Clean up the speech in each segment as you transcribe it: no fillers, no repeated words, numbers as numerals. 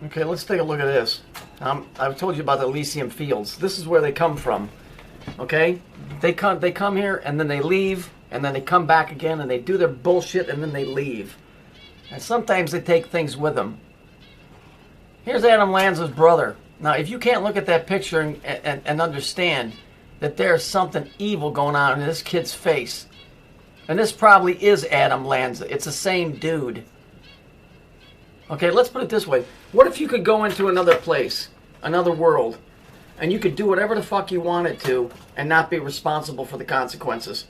Okay, let's take a look at this. I've told you about the Elysium Fields. This is where they come from. Okay, they come here and then they leave and then they come back again and they do their bullshit and then they leave. And sometimes they take things with them. Here's Adam Lanza's brother. Now, if you can't look at that picture and understand that there's something evil going on in this kid's face, and this probably is Adam Lanza. It's the same dude. Okay, let's put it this way. What if you could go into another place, another world, and you could do whatever the fuck you wanted to and not be responsible for the consequences?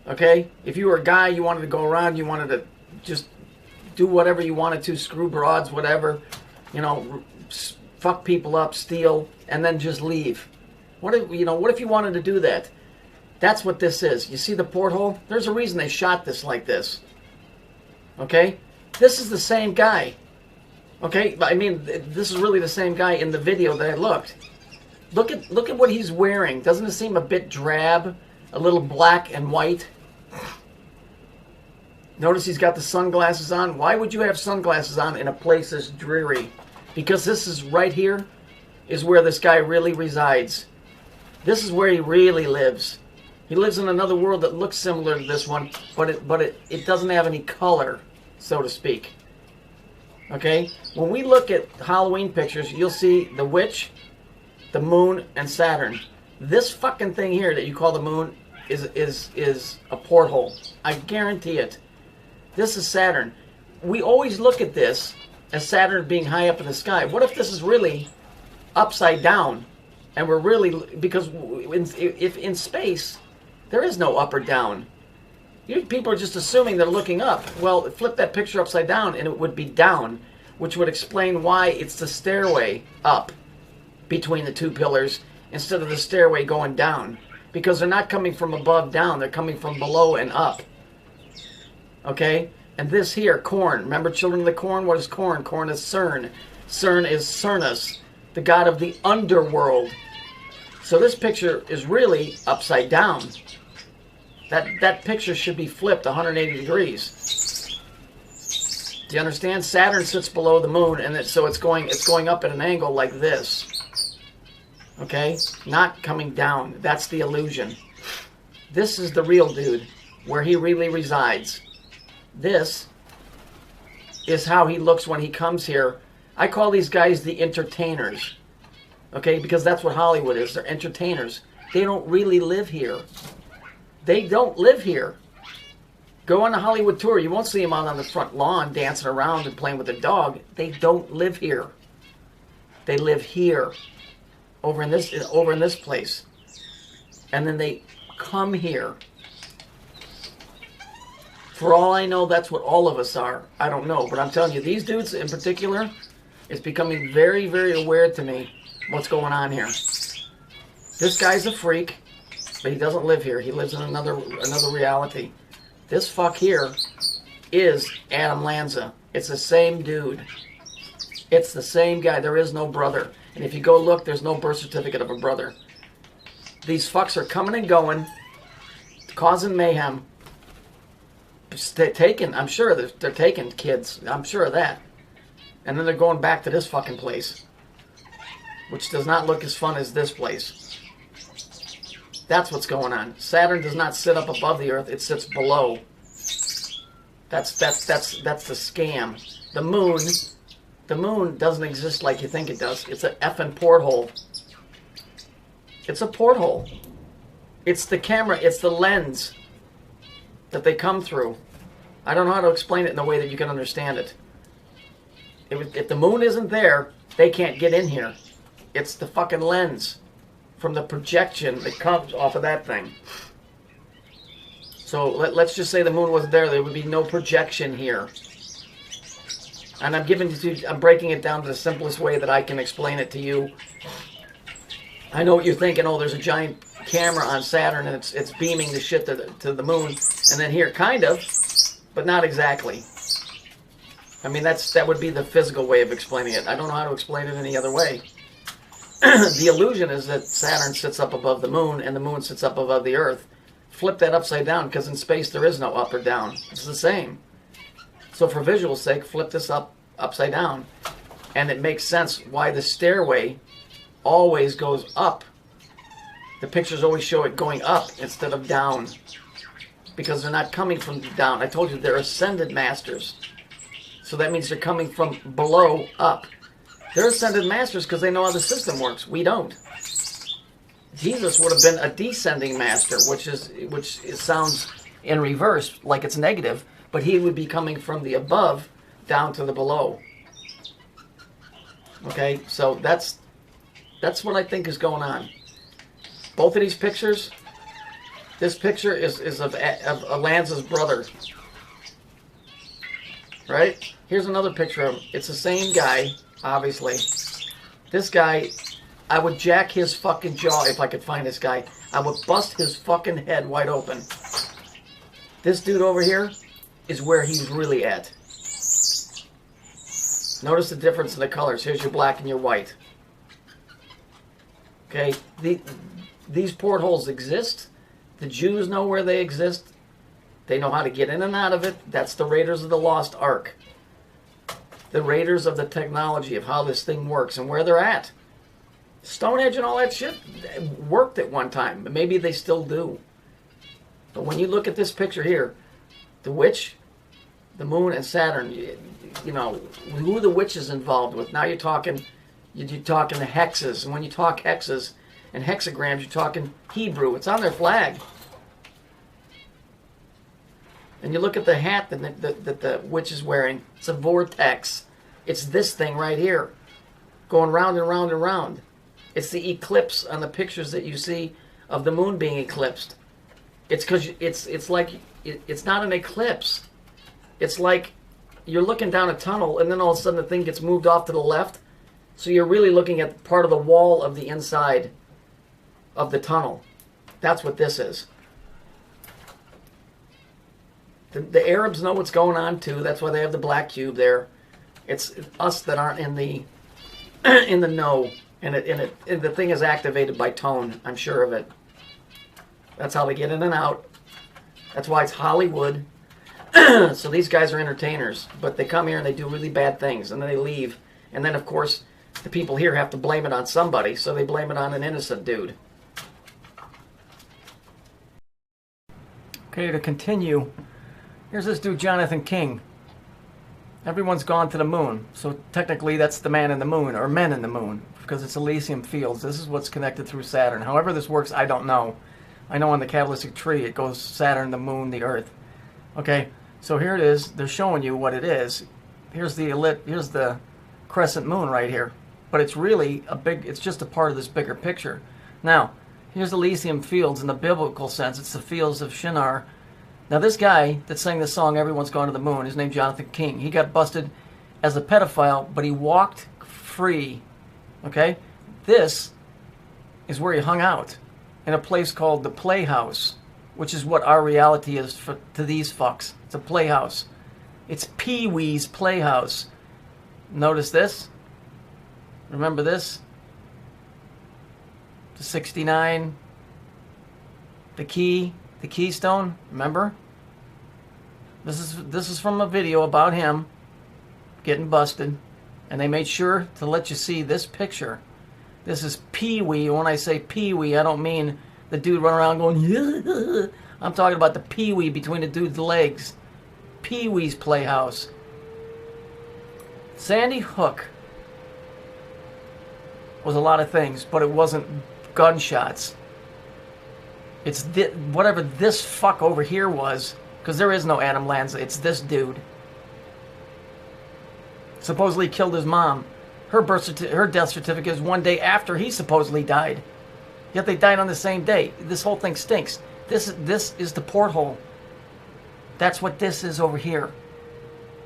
Okay? If you were a guy, you wanted to go around, you wanted to just do whatever you wanted to, screw broads, whatever, you know, fuck people up, steal, and then just leave. What if you wanted to do that? That's what this is. You see the porthole? There's a reason they shot this like this. Okay? This is the same guy. Okay? I mean, this is really the same guy in the video that I looked. Look at what he's wearing. Doesn't it seem a bit drab? A little black and white? Notice he's got the sunglasses on. Why would you have sunglasses on in a place this dreary? Because this is right here is where this guy really resides. This is where he really lives. He lives in another world that looks similar to this one, but it doesn't have any color, so to speak. Okay? When we look at Halloween pictures, you'll see the witch, the moon, and Saturn. This fucking thing here that you call the moon is a porthole. I guarantee it. This is Saturn. We always look at this as Saturn being high up in the sky. What if this is really upside down? And we're really, because if in space, there is no up or down. People are just assuming they're looking up. Well, flip that picture upside down and it would be down, which would explain why it's the stairway up between the two pillars instead of the stairway going down. Because they're not coming from above down, they're coming from below and up. Okay? And this here, corn. Remember Children of the Corn? What is corn? Corn is Cern. Cern is Cernus, the god of the underworld. So this picture is really upside down. That picture should be flipped 180 degrees. Do you understand? Saturn sits below the moon, and so it's going up at an angle like this. Okay? Not coming down. That's the illusion. This is the real dude, where he really resides. This is how he looks when he comes here. I call these guys the entertainers. Okay? Because that's what Hollywood is. They're entertainers. They don't really live here. They don't live here. Go on a Hollywood tour. You won't see them out on the front lawn dancing around and playing with a dog. They don't live here. They live here. Over in this place. And then they come here. For all I know, that's what all of us are. I don't know. But I'm telling you, these dudes in particular, it's becoming very, very aware to me what's going on here. This guy's a freak, but he doesn't live here. He lives in another reality. This fuck here is Adam Lanza. It's the same dude. It's the same guy. There is no brother. And if you go look, there's no birth certificate of a brother. These fucks are coming and going, causing mayhem. Taking, I'm sure they're taking kids. I'm sure of that. And then they're going back to this fucking place, which does not look as fun as this place. That's what's going on. Saturn does not sit up above the Earth; it sits below. That's the scam. The moon doesn't exist like you think it does. It's an effing porthole. It's a porthole. It's the camera. It's the lens that they come through. I don't know how to explain it in a way that you can understand it. If the moon isn't there, they can't get in here. It's the fucking lens from the projection that comes off of that thing. So let's just say the moon wasn't there. There would be no projection here. And I'm breaking it down to the simplest way that I can explain it to you. I know what you're thinking. Oh, there's a giant camera on Saturn and it's beaming the shit to the moon. And then here, kind of, but not exactly. I mean, that would be the physical way of explaining it. I don't know how to explain it any other way. The illusion is that Saturn sits up above the moon and the moon sits up above the Earth. Flip that upside down, because in space there is no up or down. It's the same. So for visual sake, flip this upside down. And it makes sense why the stairway always goes up. The pictures always show it going up instead of down, because they're not coming from down. I told you they're ascended masters. So that means they're coming from below up. They're ascended masters because they know how the system works. We don't. Jesus would have been a descending master, which sounds in reverse, like it's negative, but he would be coming from the above down to the below. Okay, so that's what I think is going on. Both of these pictures, this picture is of Alanza's brother. Right? Here's another picture of him. It's the same guy, obviously. This guy, I would jack his fucking jaw if I could find this guy. I would bust his fucking head wide open. This dude over here is where he's really at. Notice the difference in the colors. Here's your black and your white. Okay? These portholes exist. The Jews know where they exist. They know how to get in and out of it. That's the Raiders of the Lost Ark. The Raiders of the technology of how this thing works and where they're at. Stonehenge and all that shit worked at one time. Maybe they still do. But when you look at this picture here, the witch, the moon, and Saturn, you know, who the witch is involved with. Now you're talking the hexes. And when you talk hexes and hexagrams, you're talking Hebrew. It's on their flag. And you look at the hat that the witch is wearing. It's a vortex. It's this thing right here, going round and round and round. It's the eclipse on the pictures that you see of the moon being eclipsed. It's because it's like it's not an eclipse. It's like you're looking down a tunnel, and then all of a sudden the thing gets moved off to the left. So you're really looking at part of the wall of the inside of the tunnel. That's what this is. The Arabs know what's going on too. That's why they have the black cube there. It's us that aren't in the in the know, and the thing is activated by tone. I'm sure of it. That's how they get in and out. That's why it's Hollywood. So these guys are entertainers, but they come here and they do really bad things, and then they leave. And then of course the people here have to blame it on somebody, so they blame it on an innocent dude. Okay, to continue. Here's this dude, Jonathan King. Everyone's gone to the moon. So technically that's the man in the moon, or men in the moon, because it's Elysium Fields. This is what's connected through Saturn. However this works, I don't know. I know on the Kabbalistic tree it goes Saturn, the moon, the earth. Okay, so here it is. They're showing you what it is. Here's the crescent moon right here. But it's really it's just a part of this bigger picture. Now, here's Elysium Fields in the biblical sense. It's the fields of Shinar. Now this guy that sang this song, Everyone's Gone to the Moon, his name's Jonathan King. He got busted as a pedophile, but he walked free. Okay? This is where he hung out, in a place called the Playhouse, which is what our reality is to these fucks. It's a playhouse. It's Pee-wee's Playhouse. Notice this? Remember this? The 69, the key, the keystone, remember? This is from a video about him getting busted, and they made sure to let you see this picture. This is Pee-wee. When I say Pee-wee, I don't mean the dude running around going, yeah. I'm talking about the Pee-wee between the dude's legs. Pee-wee's Playhouse. Sandy Hook was a lot of things, but it wasn't gunshots. It's whatever this fuck over here was, because there is no Adam Lanza. It's this dude. Supposedly killed his mom. Her death certificate is one day after he supposedly died. Yet they died on the same day. This whole thing stinks. This is the porthole. That's what this is over here.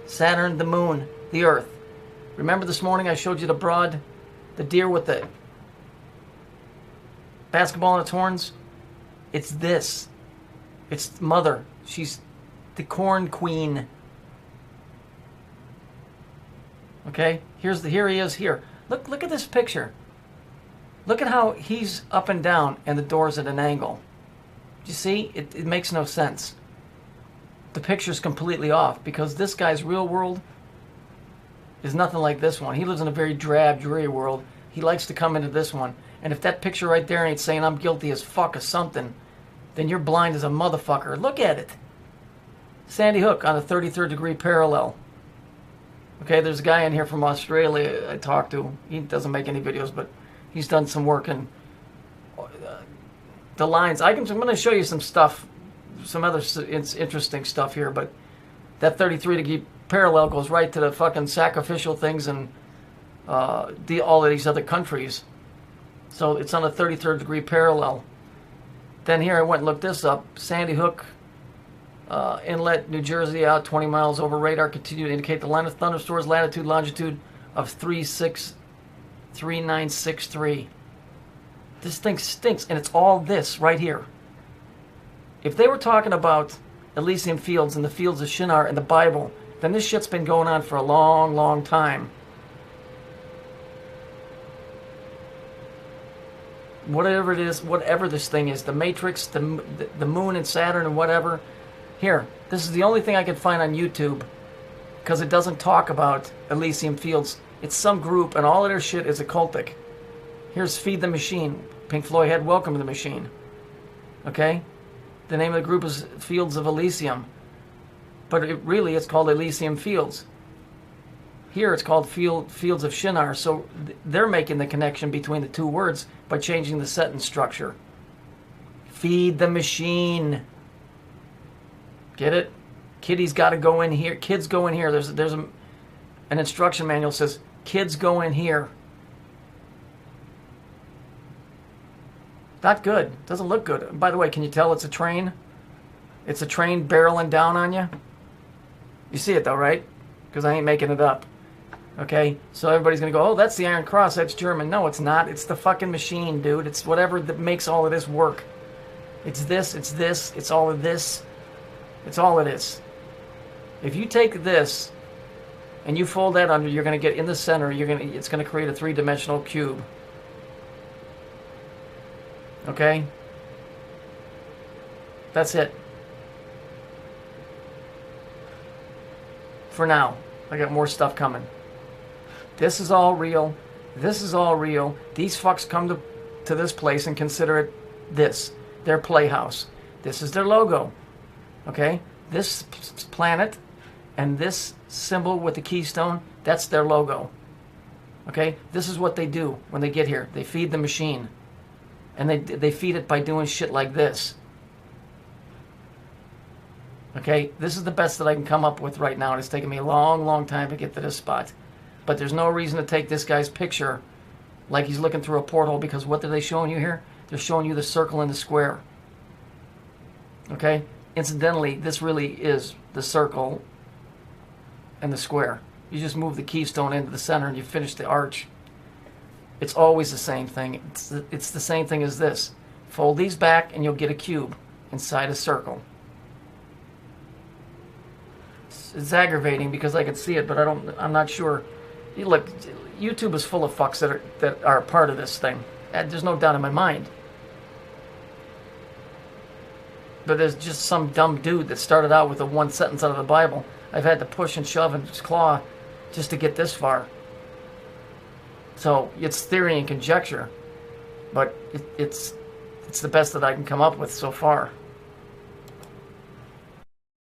Saturn, the moon, the earth. Remember this morning I showed you the deer with the basketball on its horns? It's this. It's mother. She's the corn queen. Okay? Here he is here. Look at this picture. Look at how he's up and down and the door's at an angle. You see? It makes no sense. The picture's completely off because this guy's real world is nothing like this one. He lives in a very drab, dreary world. He likes to come into this one. And if that picture right there ain't saying I'm guilty as fuck of something, then you're blind as a motherfucker. Look at it. Sandy Hook on the 33rd degree parallel. Okay, there's a guy in here from Australia I talked to. He doesn't make any videos, but he's done some work in the lines. I'm going to show you some stuff, some other interesting stuff here, but that 33 degree parallel goes right to the fucking sacrificial things and all of these other countries. So it's on the 33rd degree parallel. Then here I went and looked this up. Sandy Hook Inlet, New Jersey, out 20 miles over radar, continue to indicate the line of thunderstorms, latitude, longitude of 3963. This thing stinks, and it's all this right here. If they were talking about Elysium Fields and the fields of Shinar in the Bible, then this shit's been going on for a long, long time. Whatever it is, whatever this thing is, the Matrix, the moon and Saturn and whatever. Here, this is the only thing I could find on YouTube, because it doesn't talk about Elysium Fields. It's some group, and all of their shit is occultic. Here's Feed the Machine. Pink Floyd had Welcome to the Machine. Okay? The name of the group is Fields of Elysium. But it's called Elysium Fields. Here it's called Fields of Shinar. So they're making the connection between the two words by changing the sentence structure. Feed the machine. Get it? Kiddies got to go in here. Kids go in here. There's an instruction manual that says, kids go in here. Not good. Doesn't look good. By the way, can you tell it's a train? It's a train barreling down on you. You see it though, right? Because I ain't making it up. Okay? So everybody's going to go, oh, that's the Iron Cross. That's German. No, it's not. It's the fucking machine, dude. It's whatever that makes all of this work. It's this. It's this. It's all of this. It's all it is. If you take this and you fold that under, you're going to get in the center. It's going to create a three-dimensional cube. Okay? That's it. For now. I got more stuff coming. This is all real. This is all real. These fucks come to this place and consider it this. Their playhouse. This is their logo. Okay? This planet and this symbol with the keystone, that's their logo. Okay? This is what they do when they get here. They feed the machine. And they feed it by doing shit like this. Okay? This is the best that I can come up with right now. And it's taken me a long, long time to get to this spot. But there's no reason to take this guy's picture like he's looking through a porthole, because what are they showing you here? They're showing you the circle and the square. Okay? Incidentally, this really is the circle and the square. You just move the keystone into the center and you finish the arch. It's always the same thing. It's the same thing as this. Fold these back and you'll get a cube inside a circle. It's aggravating because I can see it, but I'm not sure. Look, YouTube is full of fucks that are a part of this thing. There's no doubt in my mind. But there's just some dumb dude that started out with a one sentence out of the Bible. I've had to push and shove and claw just to get this far. So it's theory and conjecture, but it's the best that I can come up with so far.